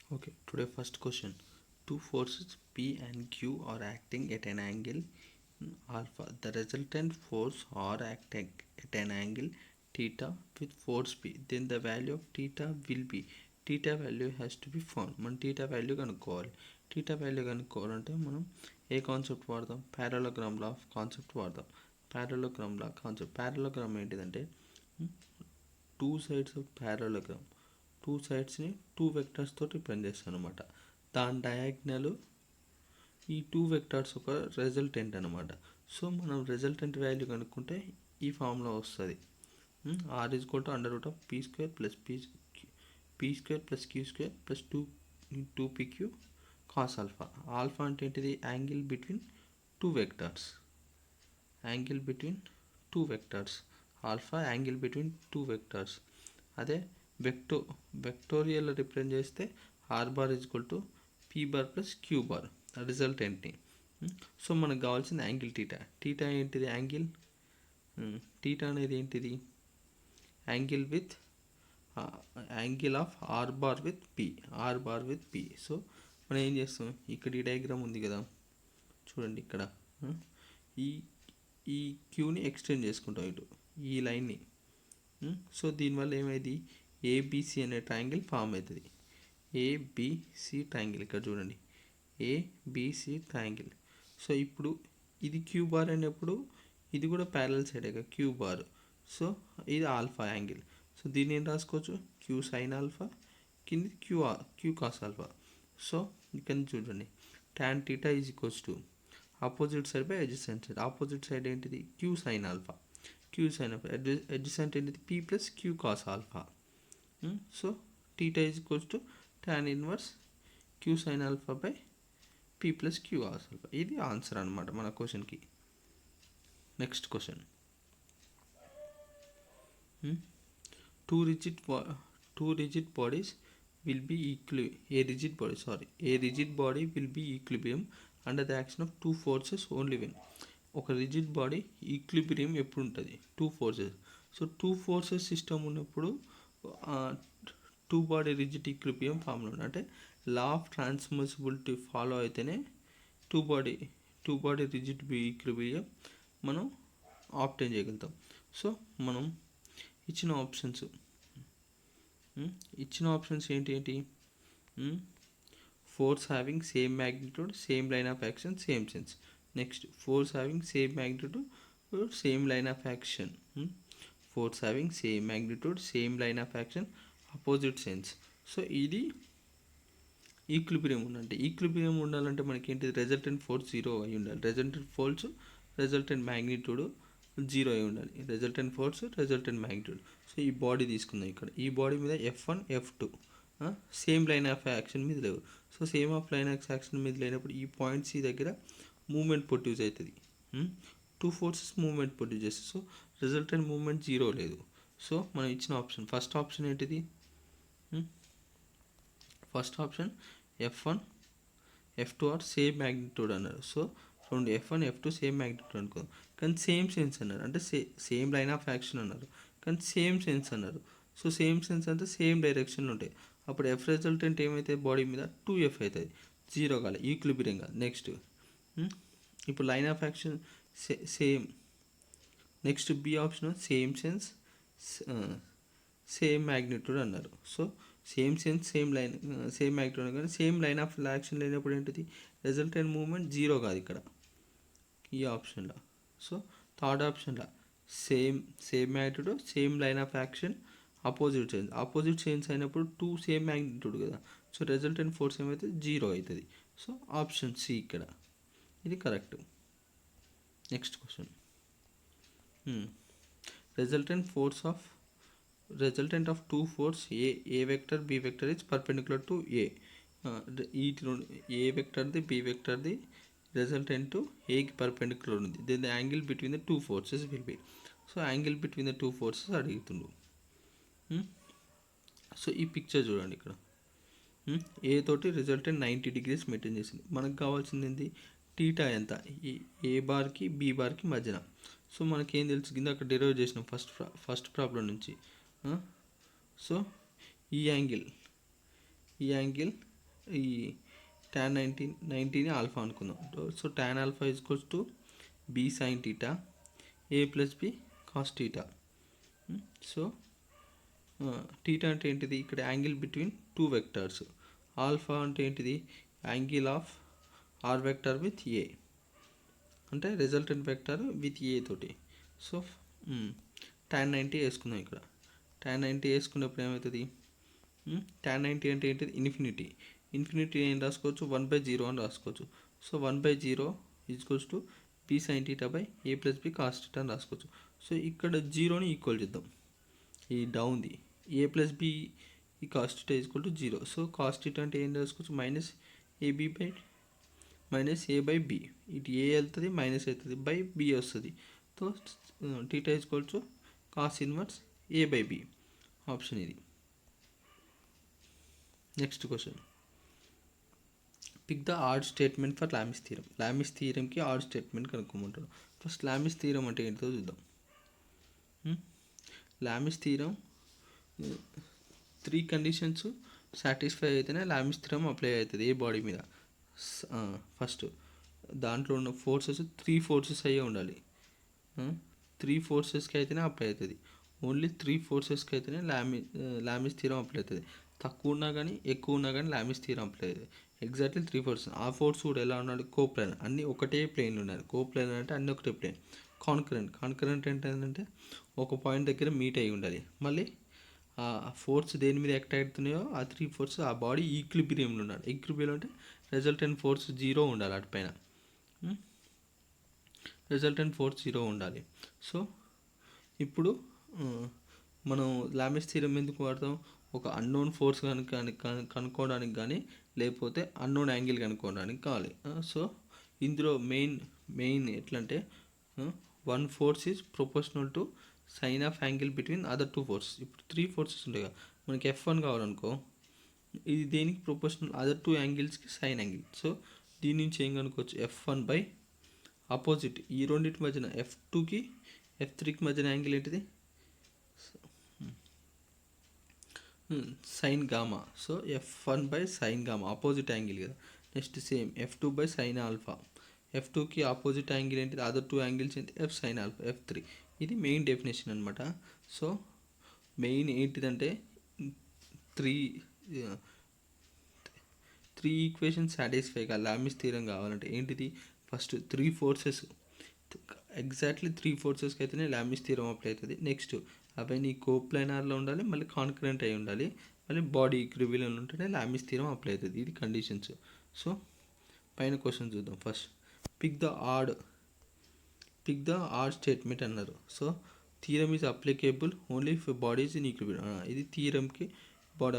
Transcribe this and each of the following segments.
Okay, today first question. Two forces P and Q are acting at an angle alpha. The resultant force are acting at an angle theta with force P. Then the value of theta will be. Theta value has to be found. మనం theta value కనుక్కోవాలి. theta value కనుక్కోవాలంటే మనం ఏ concept వాడదాం? పారాలోగ్రామ్ law of concept వాడదాం. పారాలోగ్రామ్ లా concept. Parallelogram ఏంటిదంటే two sides of parallelogram, two సైడ్స్ని two vectors తోటి represent చేస్తాను అనమాట. దాని డయాగ్నల్ ఈ టూ వెక్టర్స్ ఒక రిజల్టెంట్ అనమాట. సో మనం రిజల్టెంట్ వాల్యూ కనుక్కుంటే ఈ ఫామ్లో వస్తుంది. R is equal to under root of P square plus P square plus Q square plus two PQ cos alpha. Alpha అంటే ఏంటిది? Angle between two vectors. Angle between two vectors. Alpha angle between two vectors. అదే vectorial represent చేస్తే R bar is equal to P bar plus Q bar రిజల్టెంట్ని. So మనకు కావాల్సింది angle theta. Theta ఏంటిది? Theta అనేది ఏంటిది? Angle with angle of R bar with P. So మనం ఏం చేస్తాం? ఇక్కడ ఈ డయాగ్రామ్ ఉంది కదా, చూడండి ఇక్కడ ఈ క్యూని ఎక్స్టెండ్ చేసుకుంటాం ఇటు ఈ లైన్ని. సో దీనివల్ల ఏమైంది? ఏబిసి అనే ట్రయాంగిల్ ఫామ్ అవుతుంది. ఏబిసి ట్రయాంగిల్ ఇక్కడ చూడండి, ఏబిసి ట్రయాంగిల్. సో ఇప్పుడు ఇది క్యూ బార్ అయినప్పుడు ఇది కూడా ప్యారల్ సైడే కదా క్యూ బార్. సో ఇది ఆల్ఫా యాంగిల్. సో దీన్ని ఏం రాసుకోవచ్చు? క్యూ సైన్ ఆల్ఫా, కింది క్యూ కాస్ ఆల్ఫా. సో ఇక్కడ చూడండి, tan theta is equals to opposite side by adjacent side. Opposite side ఏంటిది? Q sine alpha. Q sine alpha. Adjacent ఏంటిది? P plus Q cos alpha. So theta is equals to tan inverse Q sine alpha by P plus Q cos alpha. ఇది answer అనమాట మన క్వశ్చన్కి. Next question. Two rigid bodies will be a rigid body will be equilibrium under the action of two forces only when. ఒక rigid body equilibrium ఎప్పుడు ఉంటుంది? Two forces. So two forces system ఉన్నప్పుడు two body rigid equilibrium ఫామ్లో ఉంది. అంటే law of transmissibility follow అయితేనే two body rigid equilibrium మనం obtain చేయగలుగుతాం. సో మనం ఇచ్చిన ఆప్షన్స్ ఏంటి? Force having same magnitude, same line of action, same sense. Next force having same magnitude, same line of action. Force having same magnitude, same line of action, opposite sense. So ఇది equilibrium ఉండాలంటే, equilibrium ఉండాలంటే మనకి ఏంటి? Resultant force 0 అయి ఉండాలి. Resultant magnitude 0 అయి ఉండాలి. Resultant force, resultant magnitude. So ఈ బాడీ తీసుకుందాం. ఇక్కడ ఈ బాడీ మీద F1 F2 same line of action మీద లేవు. So same of line of action మీద లేనప్పుడు ఈ పాయింట్ సి దగ్గర మూమెంట్ ప్రొడ్యూస్ అవుతుంది. టూ ఫోర్సెస్ మూమెంట్ ప్రొడ్యూస్ చేస్తుంది. సో రిజల్టెంట్ మూమెంట్ 0 లేదు. సో మనం ఇచ్చిన ఆప్షన్ ఫస్ట్ ఆప్షన్ ఏంటిది? First option F1 F2 are same magnitude అన్నారు. సో రెండు F1 F2 సేమ్ మ్యాగ్నిట్యూడ్ అనుకుందాం. కానీ సేమ్ సెన్స్ అన్నారు, అంటే సేమ్ లైన్ ఆఫ్ యాక్షన్ అన్నారు, కానీ సేమ్ సెన్స్ అన్నారు. సో సేమ్ సెన్స్ అంటే సేమ్ డైరెక్షన్లో ఉంటాయి. అప్పుడు F రిజల్టెంట్ ఏమైతే బాడీ మీద 2F అవుతుంది, 0 కాదు, ఈక్విలిబ్రియం కాదు. నెక్స్ట్ ఇప్పుడు line of action same. Next B option same sense same magnitude అన్నారు. So same sense same magnitude కానీ సేమ్ లైన్ ఆఫ్ యాక్షన్ లేనప్పుడు ఏంటిది? రిజల్టెంట్ మూమెంట్ 0 కాదు ఇక్కడ ఈ ఆప్షన్లో. సో థర్డ్ ఆప్షన్లో same magnitude, same line of action, opposite sense అయినప్పుడు 2 సేమ్ మ్యాగ్నిట్యూడ్ కదా. సో రిజల్టెంట్ ఫోర్స్ ఏమైతే 0 అవుతుంది. సో ఆప్షన్ సి ఇక్కడ ఇది correct. Next question. Resultant of two force A vector B vector is perpendicular to A. A వెక్టర్ది B వెక్టర్ది resultant ఏకి perpendicular ఉంది. Then the angle between the two forces will be. So angle between the two forces అడుగుతుండు. So ఈ picture చూడండి ఇక్కడ. ఏ తోటి resultant 90 degrees maintain చేసింది. మనకు కావాల్సింది ఏంటి? టీటా ఎంత ఈ ఏ బార్కి బి బార్కి మధ్యన. సో మనకేం తెలుసు? కింద అక్కడ డెరైవ్ చేసినాం ఫస్ట్ ప్రాబ్లం నుంచి. సో ఈ యాంగిల్ ఈ tan 90ని ఆల్ఫా అనుకుందాం. So tan alpha equals to B sine theta A plus B cos theta. So theta అంటే ఏంటిది, ఇక్కడ angle between two vectors. Alpha అంటే ఏంటిది, angle of R vector with A, అంటే రిజల్టెంట్ వెక్టర్ విత్ ఏ తోటి. So tan 90 వేసుకుందాం. ఇక్కడ tan 90 వేసుకున్నప్పుడు ఏమవుతుంది, tan 90 అంటే ఏంటిది, ఇన్ఫినిటీ ఏం రాసుకోవచ్చు, 1/0 అని రాసుకోవచ్చు. So 1/0 equals to B sine theta by A plus B cos theta అని రాసుకోవచ్చు. సో ఇక్కడ జీరోని ఈక్వల్ చేద్దాం, ఈ డౌన్ది ఏ ప్లస్ బి ఈ cos theta equal to 0. So cos theta అంటే ఏం రాసుకోవచ్చు, మైనస్ ఏ బై బి. ఇటు ఏ వెళ్తుంది మైనస్ అవుతుంది బై బి వస్తుంది. So theta equal to cos inverse A by B. Option ఇది. Next question, pick the odd statement for Lami's theorem. Lami's థీరంకి odd statement కనుక్కోమంటాడు. ఫస్ట్ లామిస్ థీరం అంటే ఏంటో చూద్దాం. లామిస్ థీరం 3 కండిషన్స్ సాటిస్ఫై అయితేనే Lami's theorem apply అవుతుంది A body మీద. First దాంట్లో ఉన్న ఫోర్సెస్ 3 ఫోర్సెస్ అయ్యే ఉండాలి. 3 ఫోర్సెస్కి అయితేనే అప్లై అవుతుంది. ఓన్లీ 3 ఫోర్సెస్కి అయితేనే లామిస్ థీరం అప్లై అవుతుంది. తక్కువ ఉన్నా కానీ ఎక్కువ ఉన్నా కానీ లామిస్ థీరం అప్లై అవుతుంది. Exactly 3 forces. ఆ ఫోర్స్ కూడా ఎలా ఉన్నాడు, కోప్లైన్, అన్నీ ఒకటే ప్లేన్లు ఉన్నాయి. కోప్లైన్ అంటే అన్నీ ఒకటే ప్లేన్. కాన్కరెంట్ ఏంటంటే ఒక పాయింట్ దగ్గర మీట్ అయి ఉండాలి. మళ్ళీ ఆ ఫోర్స్ దేని మీద యాక్ట్ అవుతున్నాయో ఆ 3 ఫోర్స్ ఆ బాడీ ఈక్విలిబ్రియంలో ఉన్నాడు. ఈక్విలిబ్రియం అంటే రిజల్టెంట్ ఫోర్స్ 0 ఉండాలి అటుపైన. రిజల్టెంట్ ఫోర్స్ 0 ఉండాలి. సో ఇప్పుడు మనం లామిస్ థీరం ఎందుకు వాడతాం, ఒక అన్నోన్ ఫోర్స్ కనుక్కోవడానికి కానీ లేకపోతే అన్నోన్ యాంగిల్ కనుక్కోవడానికి కావాలి. సో ఇందులో మెయిన్ ఎట్లంటే one force is proportional to sine of angle between other 2 forces. ఇప్పుడు 3 ఫోర్సెస్ ఉంటాయి కదా, మనకి F1 కావాలనుకో, ఇది దేనికి ప్రొపోర్షనల్, అదర్ 2 యాంగిల్స్కి సైన్ యాంగిల్. సో దీని నుంచి ఏం కనుక్కోవచ్చు, F1 బై ఆపోజిట్ ఈ రెండింటి మధ్యన F2కి F3కి మధ్యన యాంగిల్ ఏంటిది, sine gamma. So F1 by sine gamma opposite angle కదా. Next same F2 by sine alpha. F2కి ఆపోజిట్ యాంగిల్ ఏంటిది, అదర్ 2 యాంగిల్స్ ఏంటి, F సైన్ ఆల్ఫా. F3 ఇది మెయిన్ డెఫినేషన్ అనమాట. సో మెయిన్ ఏంటిదంటే 3 ఈక్వేషన్స్ సాటిస్ఫై కావాలి లామిస్ థీరం కావాలంటే. ఏంటిది, ఫస్ట్ 3 ఫోర్సెస్, ఎగ్జాక్ట్లీ 3 ఫోర్సెస్కి అయితేనే లామిస్ థీరం అప్లై అవుతుంది. నెక్స్ట్ అవన్నీ కోప్లైనర్లో ఉండాలి, మళ్ళీ కాన్కరెంట్ అయి ఉండాలి, మళ్ళీ బాడీ ఈక్విలిబ్రియంలో ఉంటేనే లామిస్ థీరం అప్లై అవుతుంది. ఇది కండిషన్స్. సో పైన క్వశ్చన్ చూద్దాం. First pick the odd statement అన్నారు. So theorem is applicable only if bodies in equilibrium. ఇది థీరంకి body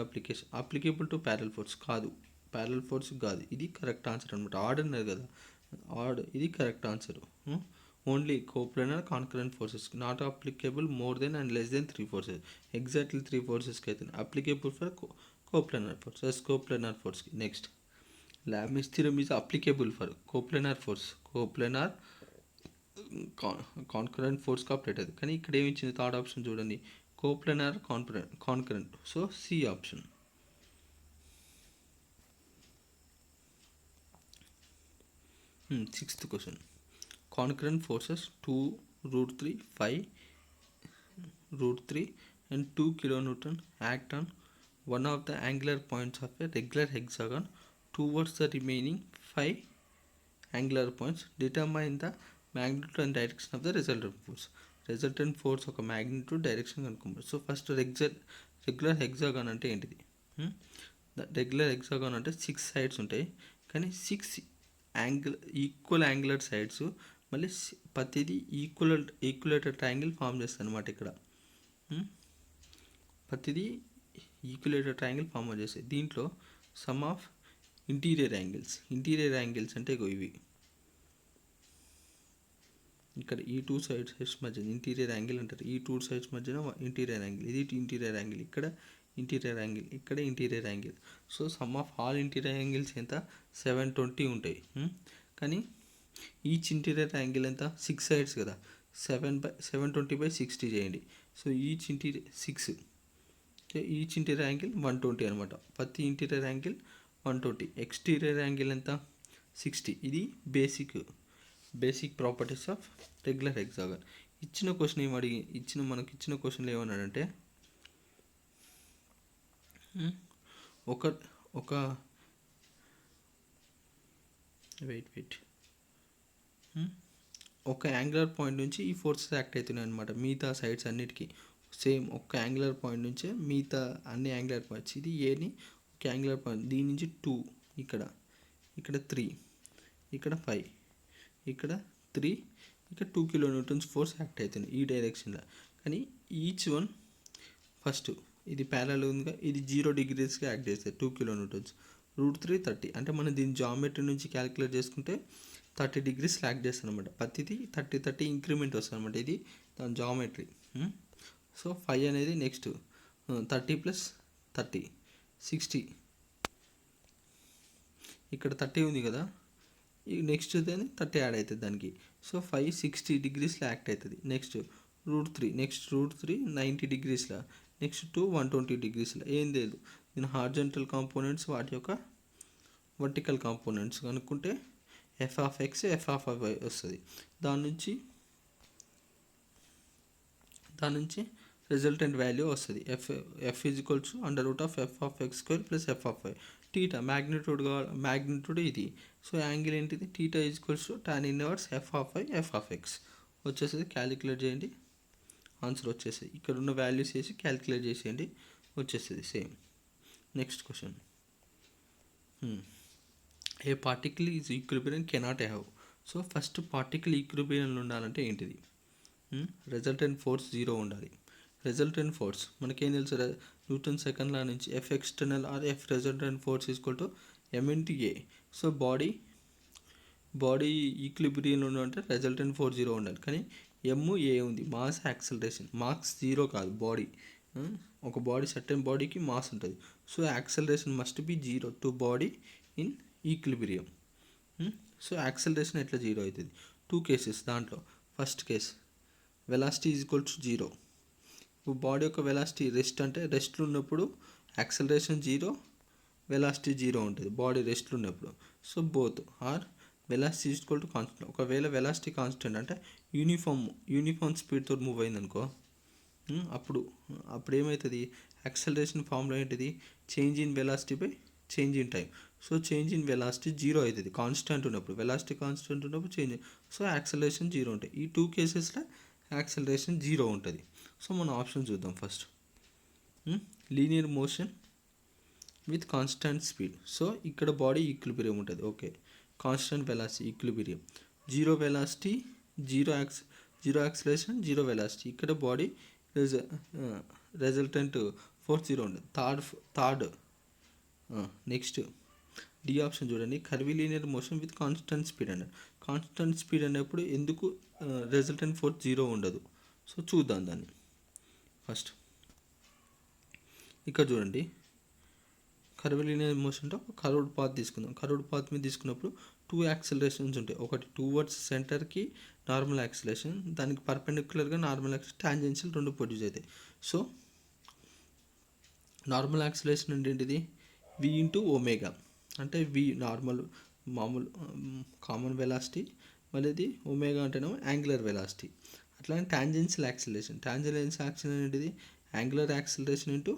applicable to parallel force కాదు, ప్యారల్ ఫోర్స్ కాదు. ఇది కరెక్ట్ ఆన్సర్ అనమాట. ఆడ్ అన్నారు కదా, ఇది correct answer. Only coplanar concurrent forces, not applicable more than and less than 3 forces. Exactly 3 ఫోర్సెస్కి అయితే అప్లికేబుల్ ఫర్ కోప్లైనర్ ఫోర్స్కి. Next Lami's theorem is applicable for coplanar force, concurrent ఫోర్స్కి అప్లై అవుతుంది. కానీ ఇక్కడ ఏమి ఇచ్చింది, థర్డ్ ఆప్షన్ చూడండి, coplanar concurrent. So C option. Sixth question, concurrent forces 2√3, 5√3 and 2 kilonewton act on one of the angular points of a regular hexagon towards the remaining 5 angular points. Determine the magnitude and direction of the resultant force ఒక magnitude direction కనుక్కోండి. So first regular hexagon అంటే ఏంటిది, regular hexagon అంటే 6 sides ఉంటాయి, కానీ 6 equal angular sides, మళ్ళీ ప్రతిదీ ఈక్వలేటెడ్ triangle form చేస్తుంది అనమాట. ఇక్కడ ప్రతిదీ ఈక్వలేటెడ్ ట్రయాంగిల్ ఫామ్ చేస్తాయి. దీంట్లో సమ్ ఆఫ్ ఇంటీరియర్ యాంగిల్స్ అంటే ఇవి ఇక్కడ ఈ 2 సైడ్స్ మధ్య ఇంటీరియర్ యాంగిల్ అంటారు. ఈ 2 సైడ్స్ మధ్యన ఇంటీరియర్ యాంగిల్, ఇది ఇంటీరియర్ యాంగిల్, ఇక్కడ ఇంటీరియర్ యాంగిల్, ఇక్కడ interior angle. So some of all interior angles ఎంత, 720 ఉంటాయి. కానీ ఈచ్ ఇంటీరియర్ యాంగిల్ ఎంత, 6 సైడ్స్ కదా, 720/60 చేయండి. So each interior 6, each interior angle 120 అనమాట. ప్రతి ఇంటీరియర్ యాంగిల్ 120. ఎక్స్టీరియర్ యాంగిల్ ఎంత 60. ఇది basic properties of regular hexagon. ఇచ్చిన క్వశ్చన్ మనకి ఇచ్చిన క్వశ్చన్లో ఏమన్నాడంటే ఒక ఒక వెయిట్ ఒక యాంగులర్ పాయింట్ నుంచి ఈ ఫోర్సెస్ యాక్ట్ అవుతున్నాయి అనమాట మిగతా సైడ్స్ అన్నిటికీ. సేమ్ ఒక యాంగులర్ పాయింట్ నుంచే మిగతా అన్ని యాంగులర్ పాయింట్స్, ఇది ఏని ఒక యాంగులర్ పాయింట్, దీని నుంచి 2, ఇక్కడ 3, ఇక్కడ 5, ఇక్కడ 3, ఇక్కడ 2 kN ఫోర్స్ యాక్ట్ అవుతుంది ఈ డైరెక్షన్లో. కానీ ఈచ్ వన్ ఫస్ట్ ఇది ప్యారల్ ఉందిగా, ఇది 0 degreesకి యాక్ట్ చేస్తుంది 2 kN. √3 30, అంటే మనం దీని జామెట్రీ నుంచి క్యాలిక్యులేట్ చేసుకుంటే 30 degrees యాక్ట్ చేస్తుంది అనమాట. ప్రతిది 30 ఇంక్రిమెంట్ వస్తుంది అనమాట, ఇది దాని జామెట్రీ. సో 5 అనేది నెక్స్ట్ 30 + 30 60, ఇక్కడ 30 ఉంది కదా, ఈ నెక్స్ట్ 30 యాడ్ అవుతుంది దానికి. సో 5 60 degreesలో యాక్ట్ అవుతుంది. నెక్స్ట్ √3 90 degreesలో, నెక్స్ట్ 2 120 degreesలో. ఏం లేదు, దీని హార్జంటల్ కాంపోనెంట్స్ వాటి యొక్క వర్టికల్ కాంపోనెంట్స్ కనుక్కుంటే f(x), f(y) వస్తుంది. దాని నుంచి రిజల్టెంట్ వాల్యూ వస్తుంది. f √f(x² + f(y). Theta magnitude ఇది. సో యాంగిల్ ఏంటిది, టీటా tan 1 f(y) f(x) వచ్చేస్తుంది. క్యాలిక్యులేట్ చేయండి, ఆన్సర్ వచ్చేస్తుంది. ఇక్కడ ఉన్న వాల్యూస్ వేసి క్యాలిక్యులేట్ చేసేయండి, వచ్చేస్తుంది same. Next question, A particle is equilibrium cannot have. So first particle ఈక్విలిబ్రియంలో ఉండాలంటే ఏంటిది, రిజల్టెంట్ ఫోర్స్ 0 ఉండాలి. రిజల్టెంట్ ఫోర్స్ మనకేం తెలుసు, న్యూటన్ సెకండ్ లా నుంచి F external or F resultant force = m(a). So body ఈక్విలిబ్రియంలో ఉండాలంటే రిజల్టెంట్ ఫోర్స్ 0 ఉండాలి. కానీ ma ఉంది, మాస్ యాక్సలరేషన్, మాస్ 0 కాదు. ఒక బాడీ సర్టెన్ బాడీకి మాస్ ఉంటుంది. So acceleration must be 0 to body in equilibrium. So acceleration ఎట్లా 0 అవుతుంది, 2 కేసెస్. దాంట్లో ఫస్ట్ కేస్ వెలాసిటీ = 0. ఇప్పుడు బాడీ యొక్క వెలాసిటీ రెస్ట్లో ఉన్నప్పుడు యాక్సలరేషన్ 0, వెలాసిటీ 0 ఉంటుంది బాడీ రెస్ట్లో ఉన్నప్పుడు. So both are velocity constant. ఒకవేళ వెలాసిటీ కాన్స్టెంట్ అంటే యూనిఫామ్ స్పీడ్తో మూవ్ అయింది అనుకో, అప్పుడు ఏమవుతుంది, యాక్సలరేషన్ ఫార్ములా ఏంటిది, change in velocity by change in time. So change in velocity 0 అవుతుంది కాన్స్టెంట్ ఉన్నప్పుడు, వెలాసిటీ కాన్స్టెంట్ ఉన్నప్పుడు చేంజ్. సో యాక్సలరేషన్ 0 ఉంటుంది. ఈ 2 కేసెస్లో యాక్సలరేషన్ 0 ఉంటుంది. సో మన ఆప్షన్ చూద్దాం first, linear motion with constant speed. So ఇక్కడ బాడీ ఈక్విలిబ్రియం ఉంటుంది, okay. Constant velocity equilibrium, 0 velocity 0 acceleration 0 velocity. ఇక్కడ బాడీ రిజల్టెంట్ ఫోర్స్ 0 ఉంటుంది. థర్డ్ నెక్స్ట్ డి ఆప్షన్ చూడండి, కర్వీలీనియర్ మోషన్ విత్ కాన్స్టెంట్ స్పీడ్ అన్నారు. కాన్స్టెంట్ స్పీడ్ అనేప్పుడు ఎందుకు resultant force 0 ఉండదు. So చూద్దాం దాన్ని ఫస్ట్. ఇక్కడ చూడండి, కర్వీలీనియర్ మోషన్లో కర్వ్డ్ పాత్ తీసుకుందాం. కర్వ్డ్ పాత్ మీద తీసుకున్నప్పుడు 2 యాక్సలరేషన్స్ ఉంటాయి. ఒకటి టువర్డ్స్ సెంటర్కి నార్మల్ యాక్సలరేషన్, దానికి పర్పెండిక్యులర్గా నార్మల్ యాక్సలరేషన్, టాంజెన్షియల్ 2 ప్రొడ్యూస్ అవుతాయి. సో నార్మల్ యాక్సలరేషన్ అంటే ఏంటిది, v/ω, అంటే v మామూలు కామన్ వెలాసిటీ, మళ్ళీ ఇది ఒమేగా అంటేనేమో యాంగులర్ వెలాసిటీ. అట్లానే టాంజెన్షియల్ యాక్సలరేషన్ ఏంటిది, యాంగులర్ యాక్సలరేషన్ ఇంటూ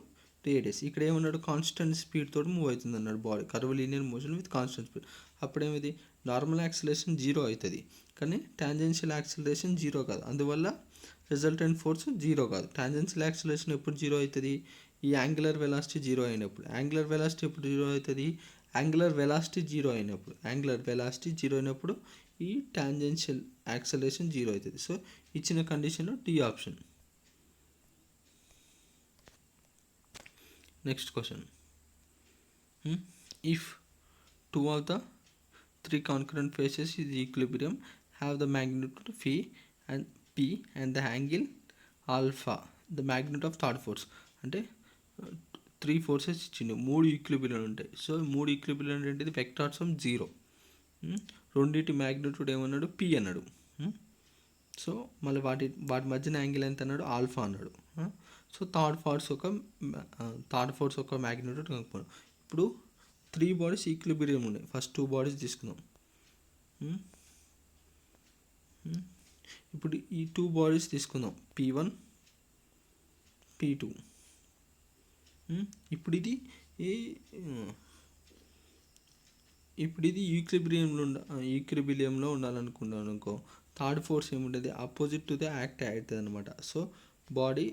రేడియస్. ఇక్కడ ఏమన్నాడు, కాన్స్టెంట్ స్పీడ్ తోటి మూవ్ అవుతుంది అన్నాడు body, curvilinear motion with constant speed. అప్పుడేమిది, నార్మల్ యాక్సలరేషన్ 0 అవుతుంది, కానీ టాంజెన్షియల్ యాక్సలరేషన్ 0 కాదు. అందువల్ల రిజల్టెంట్ ఫోర్స్ 0 కాదు. టాంజెన్షియల్ యాక్సలరేషన్ ఎప్పుడు 0 అవుతుంది, ఈ యాంగులర్ వెలాసిటీ 0 అయినప్పుడు. యాంగులర్ వెలాసిటీ ఎప్పుడు 0 అవుతుంది, యాంగులర్ వెలాసిటీ 0 అయినప్పుడు ఈ టాంజెన్షియల్ యాక్సలరేషన్ 0 అవుతుంది. సో ఇచ్చిన కండిషన్లో D option. Next question, if 2 of the 3 concurrent faces is equilibrium, have the magnitude phi and p and the angle alpha, the magnitude of third force. అంటే 3 forces ఇచ్చిండు, 3 equilibrium ఉంటాయి. So 3 equilibrium ఏంటిది, vectors from 0. రెండింటి magnitude ఏమన్నాడు, P అన్నాడు. So మళ్ళీ వాటి మధ్యన యాంగిల్ ఎంత అన్నాడు, ఆల్ఫా అన్నాడు. సో థర్డ్ ఫోర్స్ ఒక మ్యాగ్నిట్యూడ్ కనుక్కున్నాడు. ఇప్పుడు త్రీ బాడీస్ ఈక్విలిబ్రియం ఉన్నాయి. ఫస్ట్ టూ బాడీస్ తీసుకుందాం. ఇప్పుడు ఈ టూ బాడీస్ తీసుకుందాం, P1 P2. ఇప్పుడు ఇది ఈక్విలిబ్రియంలో ఉండాలనుకున్నాను అనుకో, థర్డ్ ఫోర్స్ ఏముంటుంది, అపోజిట్ టు ద యాక్ట్ అవుతుంది అనమాట. సో బాడీ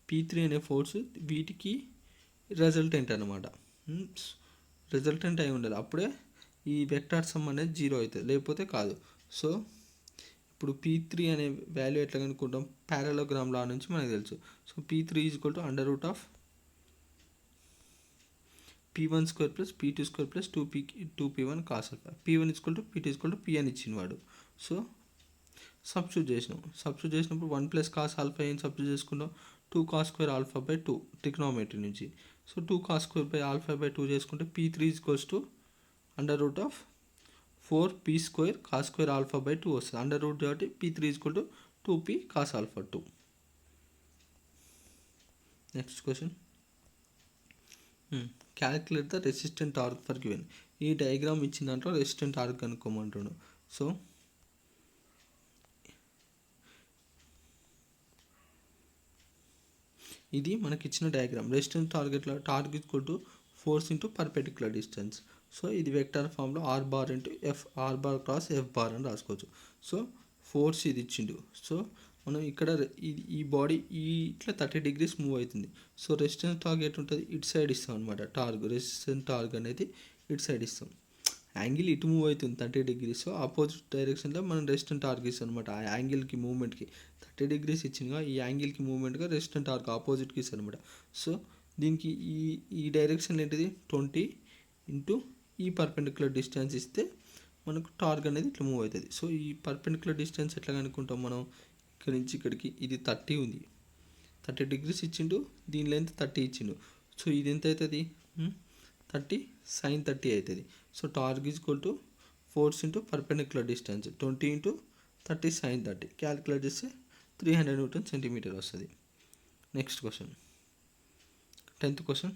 P3 అనే ఫోర్స్ వీటికి రిజల్టెంట్ అనమాట. రిజల్టెంట్ అయి ఉండాలి, అప్పుడే ఈ వెక్టార్ సమ్ అనేది 0 అవుతుంది, లేకపోతే కాదు. సో ఇప్పుడు P3 అనే వాల్యూ ఎట్లా కనుక్కుంటాం, పారలోగ్రామ్ లా నుంచి మనకు తెలుసు. So P3 = √of P1 square plus P2 square plus 2P1 cos alpha. P1 = P2 P అని ఇచ్చిన వాడు. సో సబ్స్టిట్యూట్ చేసినప్పుడు 1 + cos alpha ఏం సబ్స్టిట్యూట్ చేసుకుంటాం, 2 cos square alpha by 2 trigonometry నుంచి. So 2 cos square by alpha by 2 చేసుకుంటే P3 = √of 4P square cos square alpha by 2 వస్తుంది. Under root కాబట్టి P3 = 2P cos alpha 2. Next question, calculate the resistant torque for given. ఈ diagram ఇచ్చిన దాంట్లో resistant torque కనుక్కోమంటున్నాడు. So ఇది మనకి ఇచ్చిన diagram. Resistant torque = force into perpendicular distance. So ఇది vector ఫామ్లో R bar into R bar cross F bar అని రాసుకోవచ్చు. సో ఫోర్స్ ఇది ఇచ్చిండు. సో మనం ఇక్కడ ఈ బాడీ ఇట్లా 30 degrees మూవ్ అవుతుంది. సో రెసిస్టెన్స్ టార్క్ ఎటు ఉంటుంది, ఇటు సైడ్ ఇస్తాం అనమాట. రెసిస్టెన్స్ టార్క్ అనేది ఇటు సైడ్ ఇస్తాం. యాంగిల్ ఇటు మూవ్ అవుతుంది 30 degrees. సో ఆపోజిట్ డైరెక్షన్లో మనం రెసిస్టెంట్ టార్క్ ఇస్తాం అనమాట. ఆ యాంగిల్కి మూవ్మెంట్కి 30 degrees ఇచ్చిందిగా, ఈ యాంగిల్కి మూవ్మెంట్గా రెసిస్టెంట్ టార్క్ ఆపోజిట్కి ఇస్తాం అనమాట. సో దీనికి ఈ డైరెక్షన్ ఏంటిది, 20 ఇంటూ ఈ పర్పెండిక్యులర్ డిస్టెన్స్ ఇస్తే మనకు టార్క్ అనేది ఇట్లా మూవ్ అవుతుంది. సో ఈ పర్పెండిక్యులర్ డిస్టెన్స్ ఎట్లా కనుక్కుంటాం మనం, ఇక్కడ నుంచి ఇక్కడికి ఇది 30 ఉంది, 30 degrees ఇచ్చిండు, దీని లెంత్ 30 ఇచ్చిండు. సో ఇది ఎంత అవుతుంది, 30 sin 30 అవుతుంది. So torque = force into perpendicular distance 20 into 30 sin 30 calculate చేస్తే 300 Nm వస్తుంది. Next question, 10th question.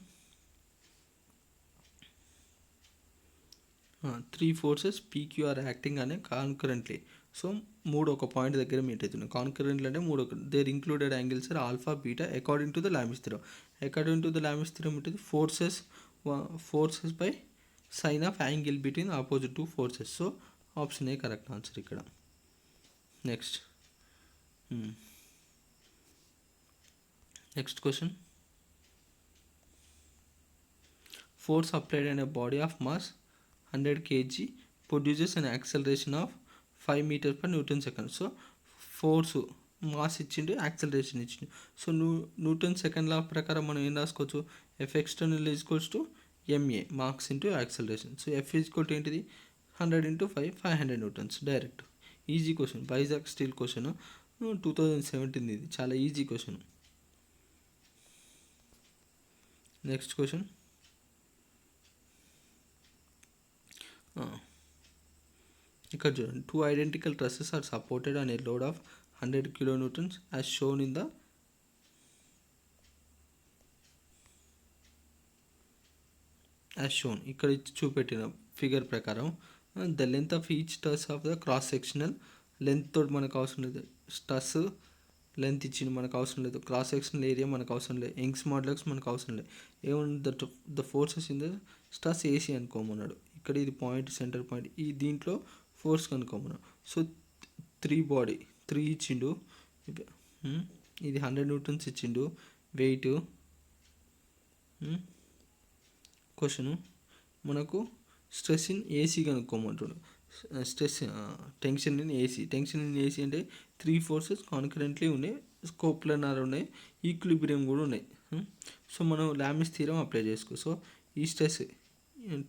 3 forces PQ are acting అనే కాన్కరెంట్లీ. సో మూడు ఒక పాయింట్ దగ్గర మీట్ అవుతున్నాయి. కాన్కరెంట్లు అంటే మూడు, there included angles are alpha beta according to the Lami's theorem. According to the Lami's theorem ఉంటుంది forces by sine of angle between opposite two forces. So option A correct answer ఇక్కడ. Next question, force applied అనే body of mass 100 kg produces an acceleration of 5 m/N. So force mass ఇచ్చిండు, acceleration ఇచ్చిండు. So Newton second law ప్రకారం మనం ఏం రాసుకోవచ్చు, Fexternal = ma mass into acceleration. So F ఏంటిది, 100 × 5 500 N direct. Easy question, Vizag steel question, 2017 ఇది, చాలా ఈజీ క్వశ్చన్. నెక్స్ట్ క్వశ్చన్, ఇక్కడ చూడండి, 2 identical trusses are supported on a load of 100 kN as shown in the ఇక్కడ చూపెట్టిన ఫిగర్ ప్రకారం the length of each truss of the cross sectional length తోటి మనకు అవసరం లేదు, ట్రస్ లెంత్ ఇచ్చింది మనకు అవసరం లేదు, క్రాస్ సెక్షనల్ ఏరియా మనకు అవసరం లేదు, యంగ్స్ మాడ్యులస్ మనకు అవసరం లేదు. ఏముంది, the forces in the truss AC అనుకోమన్నాడు. ఇక్కడ ఇది పాయింట్, సెంటర్ పాయింట్, ఈ దీంట్లో ఫోర్స్ కనుక్కోమన్నాడు. సో 3 ఇచ్చిండు, ఇది 100 N ఇచ్చిండు వెయిట్. క్వశ్చను మనకు స్ట్రెస్ ఇన్ AC కనుక్కోమంటాడు. టెన్షన్ ఇన్ AC అంటే 3 forces కాన్కరెంట్లీ ఉన్నాయి, కోప్లనార్ ఉన్నాయి, ఈక్విలిబ్రియం కూడా ఉన్నాయి. సో మనం లామిస్ థియరం అప్లై చేసుకో. సో ఈ స్ట్రెస్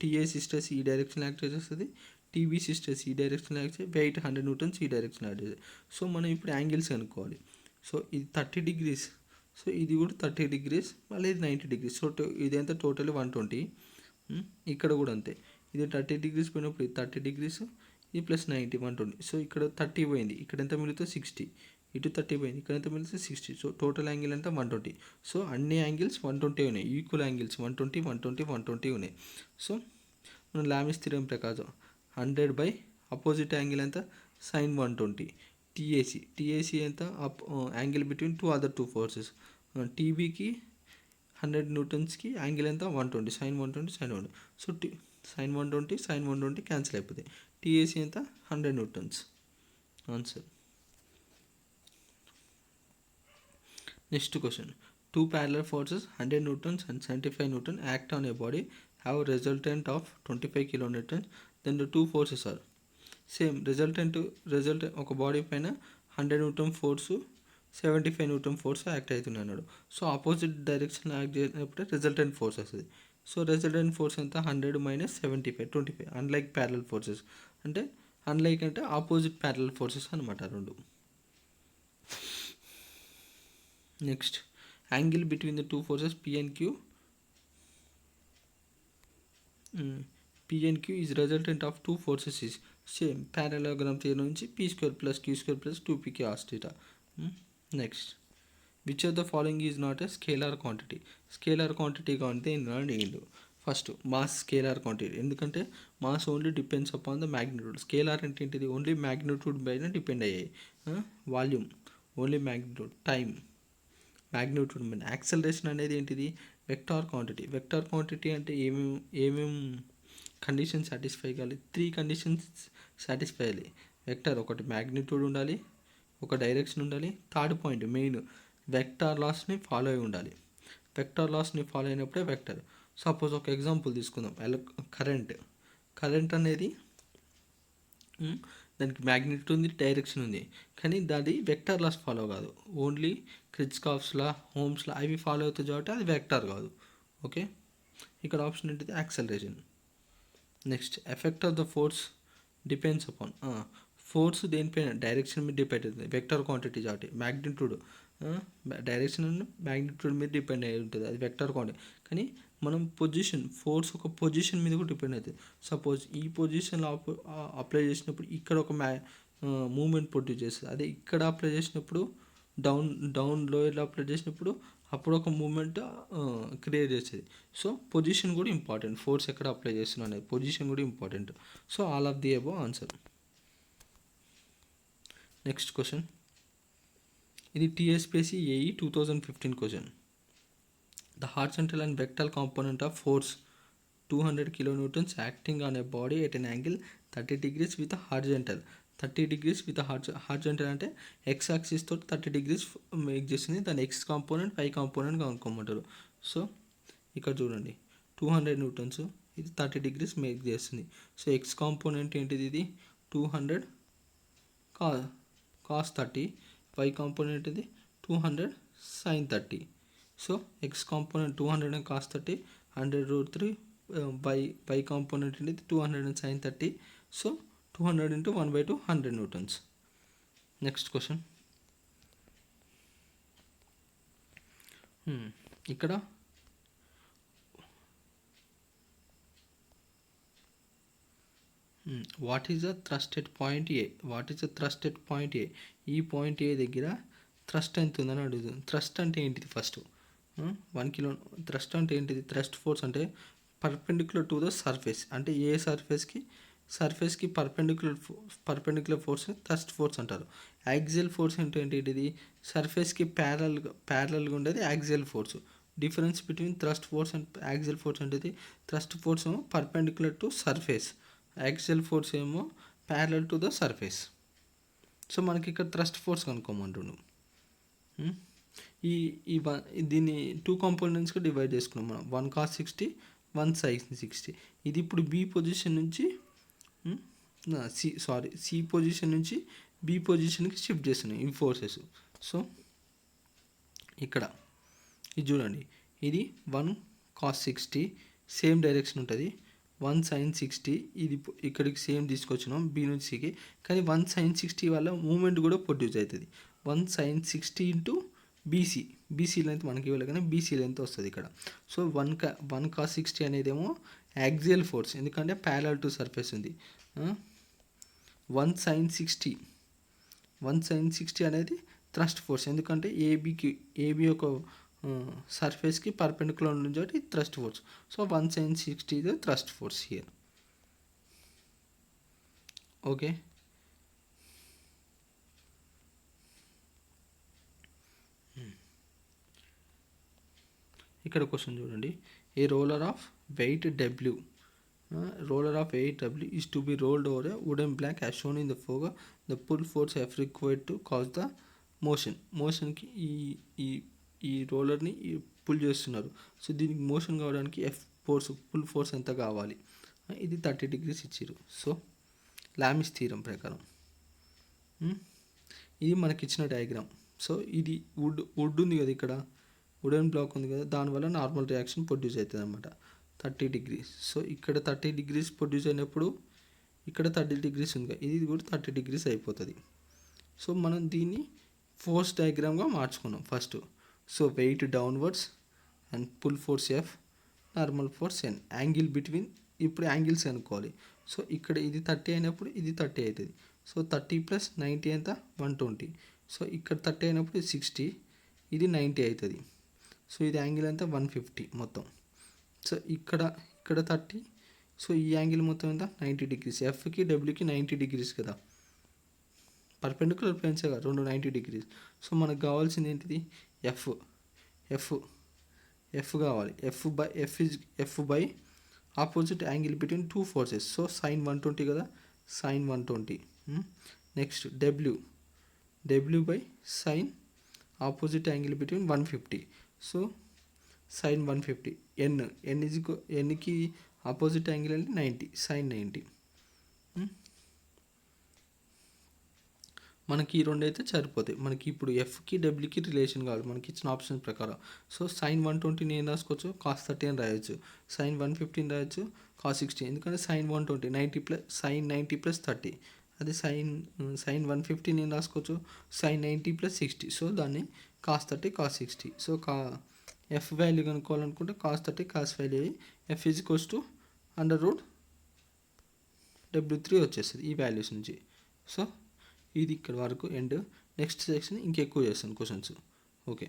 TAC స్ట్రెస్ ఈ డైరెక్షన్ యాక్ట్ చేస్తుంది, TBC స్ట్రెస్ ఈ డైరెక్షన్ యాక్ట్ చేస్తుంది, వెయిట్ 100 N ఈ డైరెక్షన్ యాక్ట్ చేస్తుంది. సో మనం ఇప్పుడు యాంగిల్స్ కనుక్కోవాలి. సో ఇది 30 degrees, సో ఇది కూడా 30 degrees, మళ్ళీ ఇది 90 degrees. సో ఇదంతా టోటల్ 120. ఇక్కడ కూడా అంతే, ఇది 30 degrees పోయినప్పుడు ఇది 30 degrees, ఇది +90 120. సో ఇక్కడ 30 పోయింది, ఇక్కడ ఎంత మిగులుతుంది 60, ఇటు 30 పోయింది, ఇక్కడ ఎంత మిగిలితే 60. సో టోటల్ యాంగిల్ ఎంత 120. సో అన్ని యాంగిల్స్ 120 ఉన్నాయి, ఈక్వల్ యాంగిల్స్ 120 120 120 ఉన్నాయి. సో మనం లామిస్ థియరం ప్రకారం 100 బై అపోజిట్ యాంగిల్ ఎంత sin 120. టీఏసీ ఎంత యాంగిల్ బిట్వీన్ టూ ఫోర్సెస్. టీబీకి 100 న్యూటన్స్కి యాంగిల్ ఎంత 120, sin 120 sin 120. సో sin 120 క్యాన్సిల్ అయిపోతాయి. టీఏసీ ఎంత 100 newtons. Answer. Next question, 2 parallel forces 100 newtons and 75 newton act on a body have resultant of 25 kilonewtons. Then the two forces are same. Resultant ఒక body పైన 100 Newton force 75 Newton force act అవుతుంది అన్నాడు. So opposite direction act చేసినప్పుడే resultant force వస్తుంది. So resultant force ఎంత 100 minus 75 25. Unlike parallel forces అంటే unlike అంటే opposite parallel forces అనమాట రెండు. Next, angle between the two forces P and Q is resultant of two forces is same. Parallelogram theory నుంచి P² + Q² + 2p cos theta. Next, which of the following is not a scalar quantity. Scalar క్వాంటిటీగా ఉంటే ఏంటి? First mass scalar quantity, ఎందుకంటే mass only depends upon the magnitude. Scalar అంటే ఏంటిది? Only magnitude పైన depend అయ్యాయి. Volume only magnitude, time magnitude మీద. Acceleration అనేది ఏంటిది? Vector quantity. వెక్టార్ క్వాంటిటీ అంటే ఏమేం కండిషన్ సాటిస్ఫై కావాలి? 3 కండిషన్స్ సాటిస్ఫై అయ్యాలి. వెక్టార్ ఒకటి మ్యాగ్నిట్యూడ్ ఉండాలి, ఒక డైరెక్షన్ ఉండాలి, థర్డ్ పాయింట్ మెయిన్ వెక్టార్ లాస్ని ఫాలో అయి ఉండాలి. వెక్టార్ లాస్ని ఫాలో అయినప్పుడే వెక్టర్. సపోజ్ ఒక ఎగ్జాంపుల్ తీసుకుందాం. కరెంట్ అనేది దానికి మ్యాగ్నిట్యూడ్ ఉంది, డైరెక్షన్ ఉంది, కానీ దాని వెక్టార్ లాస్ ఫాలో కాదు. Only Kirchhoff's law, Ohm's law అవి ఫాలో అవుతాయి కాబట్టి అది వెక్టార్ కాదు. ఓకే, ఇక్కడ ఆప్షన్ ఏంటిది? Acceleration. Next, effect of the force depends upon. Force దేనిపైన? డైరెక్షన్ మీద డిపెండ్ అవుతుంది. వెక్టర్ క్వాంటిటీ కాబట్టి మ్యాగ్నిట్యూడ్ డైరెక్షన్ అండ్ మ్యాగ్నిట్యూడ్ మీద డిపెండ్ అయి ఉంటుంది, అది వెక్టర్ క్వాంటిటీ. కానీ మనం ఫోర్స్ ఒక పొజిషన్ మీద కూడా డిపెండ్ అవుతుంది. సపోజ్ ఈ పొజిషన్లో అప్లై చేసినప్పుడు ఇక్కడ ఒక మూమెంట్ ప్రొడ్యూస్ చేస్తుంది. అదే ఇక్కడ అప్లై చేసినప్పుడు డౌన్ లోయర్లో అప్లై చేసినప్పుడు అప్పుడు ఒక మూమెంట్ క్రియేట్ చేస్తుంది. సో పొజిషన్ కూడా ఇంపార్టెంట్. ఫోర్స్ ఎక్కడ అప్లై చేస్తున్నా అనేది పొజిషన్ కూడా important. So all of the above answer. Next question, ఇది TSPSC AE 2015 question. The horizontal and vertical component of force 200 kilonewtons acting on a body at an angle 30 degrees with a horizontal. 30 degrees with a horizontal అంటే X axis తోటి 30 degrees make చేస్తుంది. దాని X component Y component కనుక్కోమంటారు. So ఇక్కడ చూడండి 200 newtons, ఇది 30 degrees make చేస్తుంది. So X component ఏంటిది? ఇది 200 cos 30, వై కాంపోనెంట్ ఇది 200 sin 30. So X component 200 and cos 30, 100√3 Y component అనేది 200 and sin 30. So 200 into 1/2 100 newtons. Next question, ఇక్కడ what is the thrust at point A. ఈ point ఏ దగ్గర thrust ఎంత ఉందని అడుగుతుంది. థ్రస్ట్ అంటే ఏంటిది? ఫస్ట్ 1 kilo థ్రస్ట్ అంటే ఏంటిది? థ్రస్ట్ ఫోర్స్ అంటే పర్పెండిక్యులర్ టు ద సర్ఫేస్, అంటే ఏ సర్ఫేస్కి పర్పెండిక్యులర్ ఫోర్స్ థ్రస్ట్ ఫోర్స్ అంటారు. యాక్సియల్ ఫోర్స్ అంటే ఏంటిది? సర్ఫేస్కి ప్యారలల్గా ఉండేది axial force. Difference between thrust force and axial force అంటే థ్రస్ట్ ఫోర్స్ ఏమో perpendicular to surface, axial force ఏమో parallel to the surface. So మనకి ఇక్కడ థ్రస్ట్ ఫోర్స్ కనుక్కోమంటుండు. దీన్ని 2 కాంపోనెంట్స్గా డివైడ్ చేసుకున్నాం మనం. 1 cos 60, 1 sin 60. ఇది ఇప్పుడు బి పొజిషన్ నుంచి సి పొజిషన్ నుంచి బి పొజిషన్కి షిఫ్ట్ చేస్తున్నాయి ఈ ఫోర్సెస్. సో ఇక్కడ ఇది చూడండి, ఇది 1 cos 60 సేమ్ డైరెక్షన్ ఉంటుంది. 1 sin 60 ఇది ఇక్కడికి సేమ్ తీసుకొచ్చినాం బి నుంచి సికి, కానీ 1 sin 60 వల్ల మూమెంట్ కూడా ప్రొడ్యూస్ అవుతుంది. 1 sin 60 ఇంటూ బీసీ లెంత్ మనకి ఇవ్వలేదు, కానీ బీసీ లెంత్ వస్తుంది ఇక్కడ. సో 1 cos 60 అనేది ఏమో యాక్సియల్ ఫోర్స్, ఎందుకంటే ప్యారలల్ టు సర్ఫేస్ ఉంది. 1 sin 60 అనేది థ్రస్ట్ ఫోర్స్, ఎందుకంటే ఏబీ ఒక సర్ఫేస్కి పర్పెండిక్యులర్ ఉంటుంది కాబట్టి thrust force. So 1 sin 60 is the thrust force here. Okay, ఇక్కడ క్వశ్చన్ చూడండి. A roller of weight W is to be rolled over a wooden plank as shown in the figure. The pull force F required to cause the మోషన్కి ఈ రోలర్ని pull చేస్తున్నారు. So దీనికి motion కావడానికి pull force ఎంత కావాలి? ఇది 30 degrees ఇచ్చారు. So Lami's theorem ప్రకారం ఇది మనకి ఇచ్చిన డయాగ్రామ్. సో ఇది వుడ్ ఉంది కదా, ఇక్కడ వుడెన్ బ్లాక్ ఉంది కదా, దానివల్ల నార్మల్ రియాక్షన్ ప్రొడ్యూస్ అవుతుంది అనమాట 30 degrees. సో ఇక్కడ 30 degrees ప్రొడ్యూస్ అయినప్పుడు ఇక్కడ 30 degrees ఉంది కదా, ఇది కూడా 30 degrees అయిపోతుంది. సో మనం దీన్ని ఫోర్స్ డయాగ్రామ్గా మార్చుకున్నాం first. So weight downwards and pull force F, normal force N, angle between, ఇప్పుడు యాంగిల్స్ అనుకోవాలి. సో ఇక్కడ ఇది 30 అయినప్పుడు ఇది 30 అవుతుంది. సో 30 + 90 ఎంత? 120. సో ఇక్కడ 30 అయినప్పుడు ఇది 60, ఇది 90 అవుతుంది. సో ఇది యాంగిల్ ఎంత? 150 మొత్తం. సో ఇక్కడ 30, సో ఈ యాంగిల్ మొత్తం ఎంత? 90 degrees. ఎఫ్కి డబ్ల్యూకి 90 degrees కదా, పర్పెండిక్యులర్ ప్లేన్స్ కదా, రెండు 90 degrees. సో మనకు కావాల్సింది ఏంటిది? ఎఫ్ కావాలి. F by opposite angle between two forces. So sin 120 కదా, sin 120. Next W by sin opposite angle between 150. So sin 150. ఎన్కి ఆపోజిట్ యాంగిల్ అంటే 90, sin 90. మనకి ఈ రెండు అయితే సరిపోతాయి. మనకి ఇప్పుడు ఎఫ్కి డబ్ల్యూకి రిలేషన్ కావాలి మనకి ఇచ్చిన ఆప్షన్ ప్రకారం. సో sin 120 నేను రాసుకోవచ్చు, cos 30 అని రాయొచ్చు, sin 150 రాయొచ్చు, cos 60. ఎందుకంటే sin 120 sin 90 + 30. అది sin 150 నేను రాసుకోవచ్చు, sin 90 + 60. సో దాన్ని cos 30 cos 60. So F value కనుక్కోవాలనుకుంటే cos 30 cos value F = √W3 వచ్చేస్తుంది ఈ వాల్యూస్ నుంచి. సో ఇది ఇక్కడ వరకు ఎండ్. నెక్స్ట్ సెక్షన్ ఇంకెక్కువ చేస్తాను క్వశ్చన్స్. ఓకే.